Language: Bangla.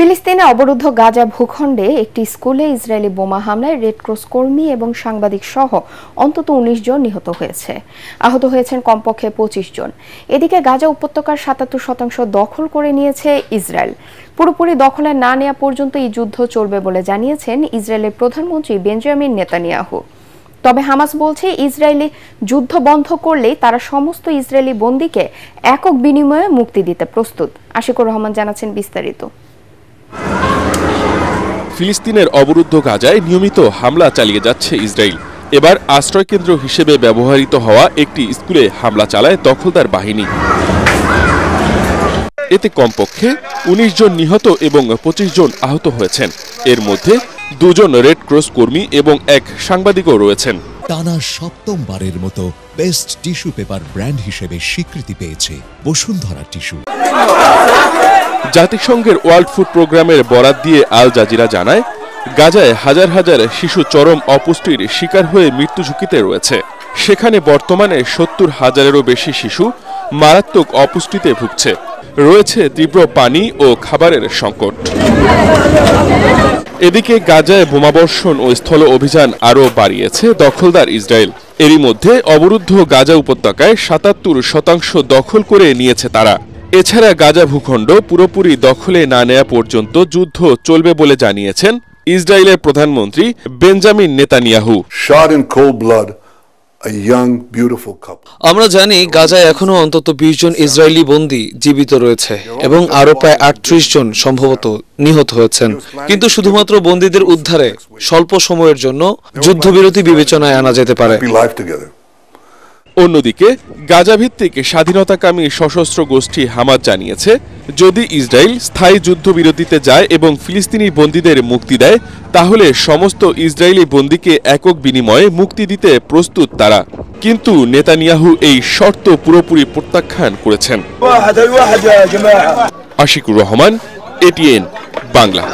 ফিলিস্তিনে অবরুদ্ধ গাজা ভূখণ্ডে একটি স্কুলে ইসরায়েলি বোমা হামলায় রেড ক্রস কর্মী এবং সাংবাদিক সহ অন্তত ১৯ জন নিহত হয়েছে। আহত হয়েছেন কমপক্ষে ২৫ জন। এদিকে গাজা উপত্যকার ৭৭% দখল করে নিয়েছে ইসরায়েল। পুরোপুরি দখলে না নেওয়া পর্যন্ত এই যুদ্ধ চলবে বলে জানিয়েছেন ইসরায়েলের প্রধানমন্ত্রী বেঞ্জামিন নেতানিয়াহু। তবে হামাস বলছে ইসরায়েলি যুদ্ধ বন্ধ করলেই তারা সমস্ত ইসরায়েলি বন্দীকে একক বিনিময়ে মুক্তি দিতে প্রস্তুত। আশিকুর রহমান জানাচ্ছেন বিস্তারিত। ফিলিস্তিনের অবরুদ্ধ গাজায় নিয়মিত হামলা চালিয়ে যাচ্ছে ইসরায়েল। এবার আশ্রয়কেন্দ্র হিসেবে ব্যবহৃত হওয়া একটি স্কুলে হামলা চালায় দখলদার বাহিনী। এতে কমপক্ষে ১৯ জন নিহত এবং ২৫ জন আহত হয়েছেন। এর মধ্যে ২ জন রেড ক্রস কর্মী এবং এক সাংবাদিকও রয়েছেন। টানা সপ্তমবারের মতো বেস্ট টিস্যু পেপার ব্র্যান্ড হিসেবে স্বীকৃতি পেয়েছে বসুন্ধরা টিস্যু। জাতিসংঘের ওয়ার্ল্ড ফুড প্রোগ্রামের বরাত দিয়ে আল জাজিরা জানায়, গাজায় হাজার হাজার শিশু চরম অপুষ্টির শিকার হয়ে মৃত্যু ঝুঁকিতে রয়েছে। সেখানে বর্তমানে ৭০,০০০-এরও বেশি শিশু মারাত্মক অপুষ্টিতে ভুগছে। রয়েছে তীব্র পানি ও খাবারের সংকট। এদিকে গাজায় বোমাবর্ষণ ও স্থল অভিযান আরও বাড়িয়েছে দখলদার ইসরায়েল। এরই মধ্যে অবরুদ্ধ গাজা উপত্যকায় ৭৭% দখল করে নিয়েছে তারা। এছাড়া গাজা ভূখণ্ড পুরোপুরি দখলে না নেওয়া পর্যন্ত যুদ্ধ চলবে বলে জানিয়েছেন ইসরায়েলের প্রধানমন্ত্রী বেঞ্জামিন নেতানিয়াহু। আমরা জানি গাজায় এখনো অন্তত ২০ জন ইসরায়েলি বন্দী জীবিত রয়েছে এবং আরো প্রায় ৩৮ জন সম্ভবত নিহত হয়েছেন। কিন্তু শুধুমাত্র বন্দীদের উদ্ধারে স্বল্প সময়ের জন্য যুদ্ধবিরতি বিবেচনায় আনা যেতে পারে। অন্যদিকে গাজা ভিত্তিক স্বাধীনতাকামী সশস্ত্র গোষ্ঠী হামাস জানিয়েছে, যদি ইসরায়েল স্থায়ী যুদ্ধবিরতিতে যায় এবং ফিলিস্তিনি বন্দীদের মুক্তি দেয়, তাহলে সমস্ত ইসরায়েলি বন্দীকে একক বিনিময়ে মুক্তি দিতে প্রস্তুত তারা। কিন্তু নেতানিয়াহু এই শর্ত পুরোপুরি প্রত্যাখ্যান করেছেন। আশিকুর রহমান, এটিএন বাংলা।